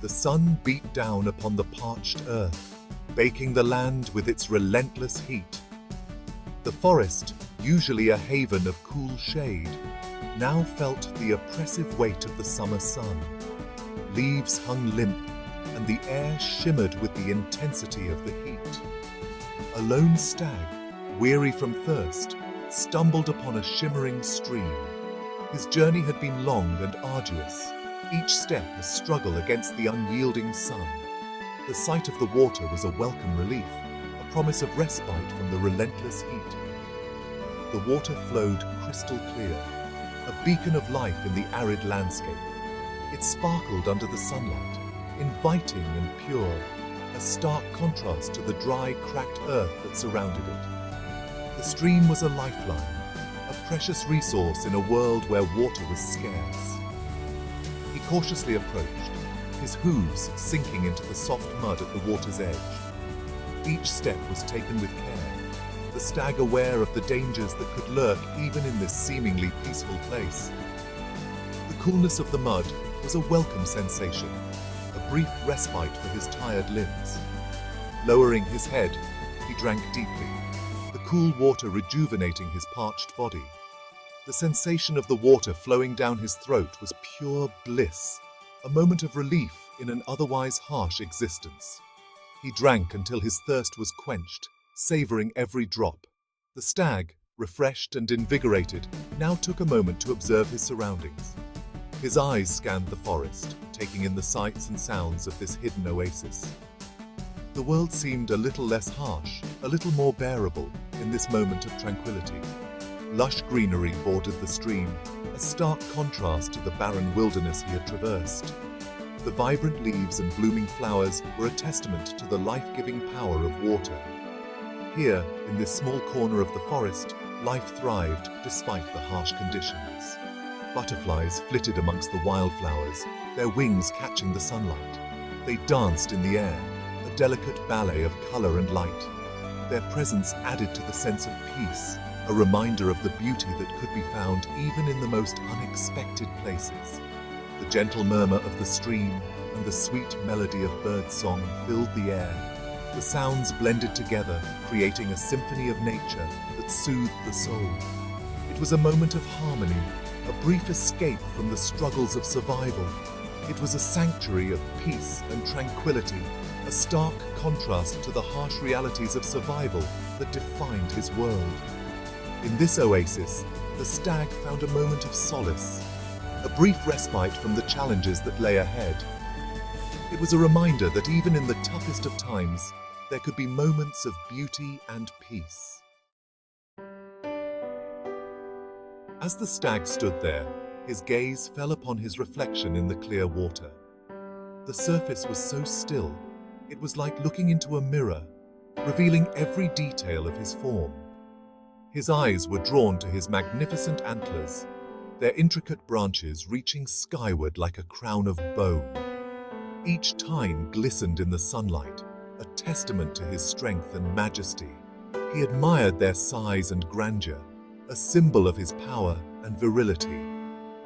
The sun beat down upon the parched earth, baking the land with its relentless heat. The forest, usually a haven of cool shade, now felt the oppressive weight of the summer sun. Leaves hung limp, and the air shimmered with the intensity of the heat. A lone stag, weary from thirst, stumbled upon a shimmering stream. His journey had been long and arduous, each step a struggle against the unyielding sun. The sight of the water was a welcome relief, a promise of respite from the relentless heat. The water flowed crystal clear, a beacon of life in the arid landscape. It sparkled under the sunlight, inviting and pure, a stark contrast to the dry, cracked earth that surrounded it. The stream was a lifeline, a precious resource in a world where water was scarce. He cautiously approached, his hooves sinking into the soft mud at the water's edge. Each step was taken with care, the stag aware of the dangers that could lurk even in this seemingly peaceful place. The coolness of the mud was a welcome sensation, a brief respite for his tired limbs. Lowering his head, he drank deeply, the cool water rejuvenating his parched body. The sensation of the water flowing down his throat was pure bliss, a moment of relief in an otherwise harsh existence. He drank until his thirst was quenched, savoring every drop. The stag, refreshed and invigorated, now took a moment to observe his surroundings. His eyes scanned the forest, taking in the sights and sounds of this hidden oasis. The world seemed a little less harsh, a little more bearable in this moment of tranquility. Lush greenery bordered the stream, a stark contrast to the barren wilderness he had traversed. The vibrant leaves and blooming flowers were a testament to the life-giving power of water. Here, in this small corner of the forest, life thrived despite the harsh conditions. Butterflies flitted amongst the wildflowers, their wings catching the sunlight. They danced in the air, a delicate ballet of color and light. Their presence added to the sense of peace, a reminder of the beauty that could be found even in the most unexpected places. The gentle murmur of the stream and the sweet melody of birdsong filled the air. The sounds blended together, creating a symphony of nature that soothed the soul. It was a moment of harmony, a brief escape from the struggles of survival. It was a sanctuary of peace and tranquility, a stark contrast to the harsh realities of survival that defined his world. In this oasis, the stag found a moment of solace, a brief respite from the challenges that lay ahead. It was a reminder that even in the toughest of times, there could be moments of beauty and peace. As the stag stood there, his gaze fell upon his reflection in the clear water. The surface was so still, it was like looking into a mirror, revealing every detail of his form. His eyes were drawn to his magnificent antlers, their intricate branches reaching skyward like a crown of bone. Each tine glistened in the sunlight, a testament to his strength and majesty. He admired their size and grandeur, a symbol of his power and virility.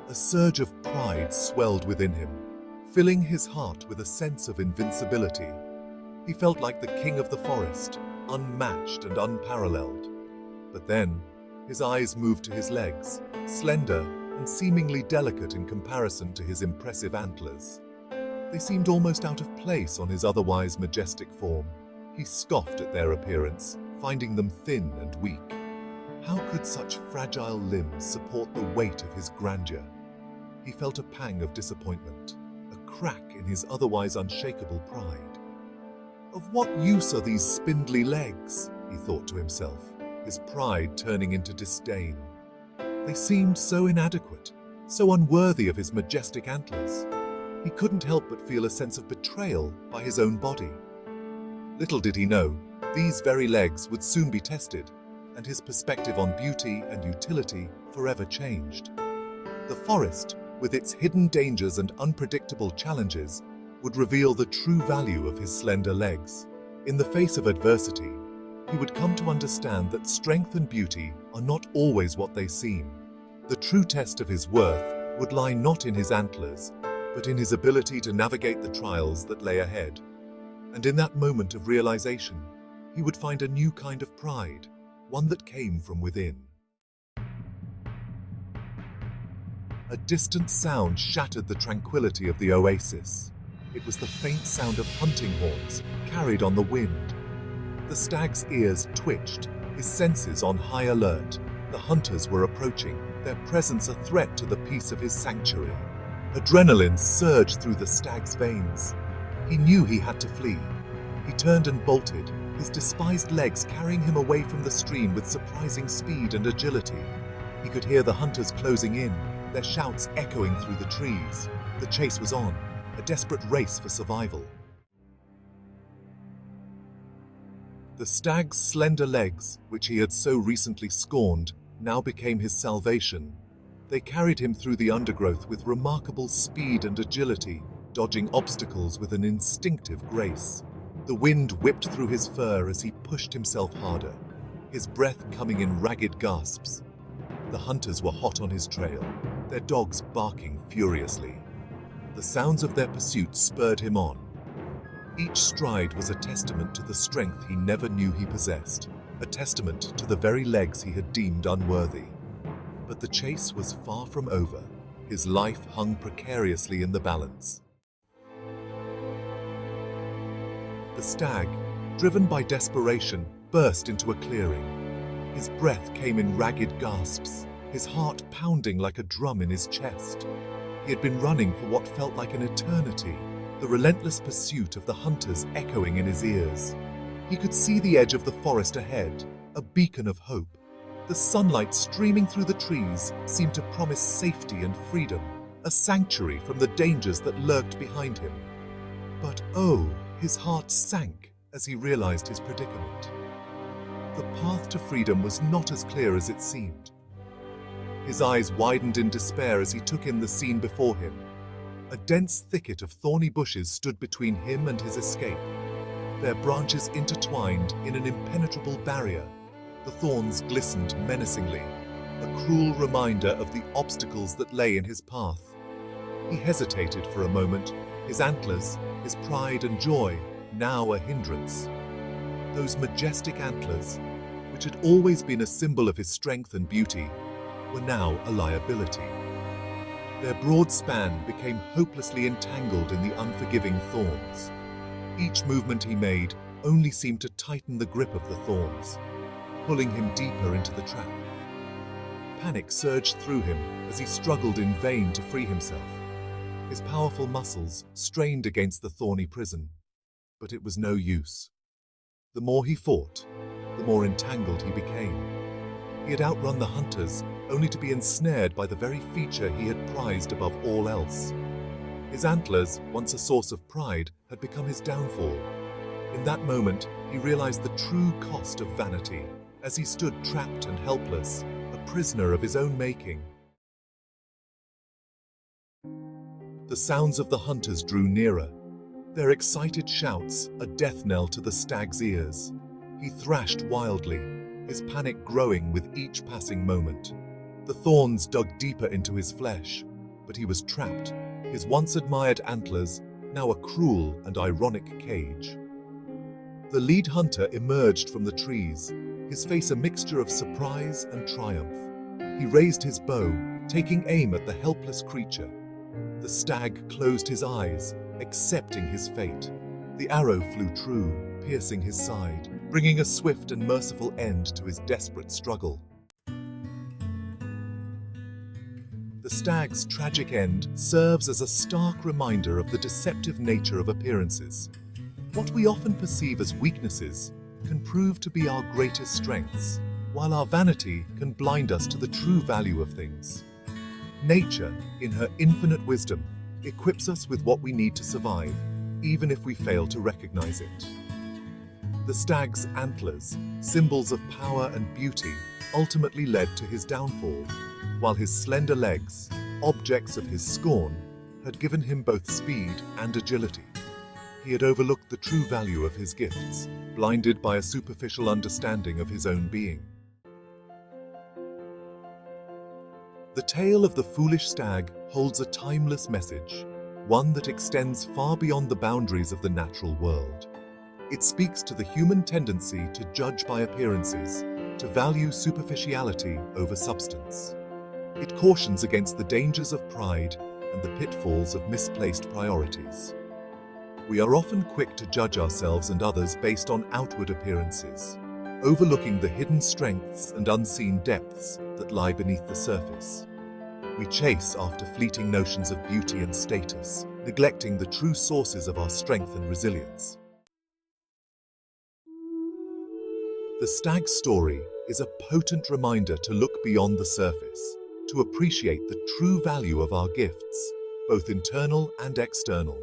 A surge of pride swelled within him, filling his heart with a sense of invincibility. He felt like the king of the forest, unmatched and unparalleled. But then, his eyes moved to his legs, slender and seemingly delicate in comparison to his impressive antlers. They seemed almost out of place on his otherwise majestic form. He scoffed at their appearance, finding them thin and weak. How could such fragile limbs support the weight of his grandeur? He felt a pang of disappointment, a crack in his otherwise unshakable pride. Of what use are these spindly legs? He thought to himself, his pride turning into disdain. They seemed so inadequate, so unworthy of his majestic antlers. He couldn't help but feel a sense of betrayal by his own body. Little did he know, these very legs would soon be tested, and his perspective on beauty and utility forever changed. The forest, with its hidden dangers and unpredictable challenges, would reveal the true value of his slender legs. In the face of adversity, he would come to understand that strength and beauty are not always what they seem. The true test of his worth would lie not in his antlers, but in his ability to navigate the trials that lay ahead. And in that moment of realization, he would find a new kind of pride, one that came from within. A distant sound shattered the tranquility of the oasis. It was the faint sound of hunting horns carried on the wind. The stag's ears twitched, his senses on high alert. The hunters were approaching, their presence a threat to the peace of his sanctuary. Adrenaline surged through the stag's veins. He knew he had to flee. He turned and bolted, his despised legs carrying him away from the stream with surprising speed and agility. He could hear the hunters closing in, their shouts echoing through the trees. The chase was on, a desperate race for survival. The stag's slender legs, which he had so recently scorned, now became his salvation. They carried him through the undergrowth with remarkable speed and agility, dodging obstacles with an instinctive grace. The wind whipped through his fur as he pushed himself harder, his breath coming in ragged gasps. The hunters were hot on his trail, their dogs barking furiously. The sounds of their pursuit spurred him on. Each stride was a testament to the strength he never knew he possessed, a testament to the very legs he had deemed unworthy. But the chase was far from over. His life hung precariously in the balance. The stag, driven by desperation, burst into a clearing. His breath came in ragged gasps, his heart pounding like a drum in his chest. He had been running for what felt like an eternity, the relentless pursuit of the hunters echoing in his ears. He could see the edge of the forest ahead, a beacon of hope. The sunlight streaming through the trees seemed to promise safety and freedom, a sanctuary from the dangers that lurked behind him. But oh, his heart sank as he realized his predicament. The path to freedom was not as clear as it seemed. His eyes widened in despair as he took in the scene before him. A dense thicket of thorny bushes stood between him and his escape, their branches intertwined in an impenetrable barrier. The thorns glistened menacingly, a cruel reminder of the obstacles that lay in his path. He hesitated for a moment, his antlers, his pride and joy, now a hindrance. Those majestic antlers, which had always been a symbol of his strength and beauty, were now a liability. Their broad span became hopelessly entangled in the unforgiving thorns. Each movement he made only seemed to tighten the grip of the thorns, pulling him deeper into the trap. Panic surged through him as he struggled in vain to free himself. His powerful muscles strained against the thorny prison, but it was no use. The more he fought, the more entangled he became. He had outrun the hunters, only to be ensnared by the very feature he had prized above all else. His antlers, once a source of pride, had become his downfall. In that moment, he realized the true cost of vanity, as he stood trapped and helpless, a prisoner of his own making. The sounds of the hunters drew nearer, their excited shouts a death knell to the stag's ears. He thrashed wildly, his panic growing with each passing moment. The thorns dug deeper into his flesh, but he was trapped, his once admired antlers now a cruel and ironic cage. The lead hunter emerged from the trees, his face a mixture of surprise and triumph. He raised his bow, taking aim at the helpless creature. The stag closed his eyes, accepting his fate. The arrow flew true, piercing his side, bringing a swift and merciful end to his desperate struggle. The stag's tragic end serves as a stark reminder of the deceptive nature of appearances. What we often perceive as weaknesses can prove to be our greatest strengths, while our vanity can blind us to the true value of things. Nature, in her infinite wisdom, equips us with what we need to survive, even if we fail to recognize it. The stag's antlers, symbols of power and beauty, ultimately led to his downfall, while his slender legs, objects of his scorn, had given him both speed and agility. He had overlooked the true value of his gifts, blinded by a superficial understanding of his own being. The tale of the foolish stag holds a timeless message. one that extends far beyond the boundaries of the natural world. It speaks to the human tendency to judge by appearances, to value superficiality over substance. It cautions against the dangers of pride and the pitfalls of misplaced priorities. We are often quick to judge ourselves and others based on outward appearances, overlooking the hidden strengths and unseen depths that lie beneath the surface. We chase after fleeting notions of beauty and status, neglecting the true sources of our strength and resilience. The stag story is a potent reminder to look beyond the surface, to appreciate the true value of our gifts, both internal and external.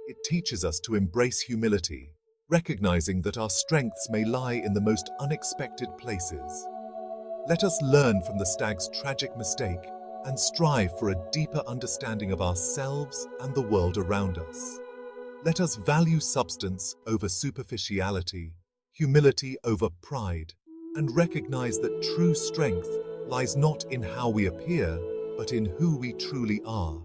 It teaches us to embrace humility, recognizing that our strengths may lie in the most unexpected places. Let us learn from the stag's tragic mistake and strive for a deeper understanding of ourselves and the world around us. Let us value substance over superficiality, humility over pride, and recognize that true strength lies not in how we appear, but in who we truly are.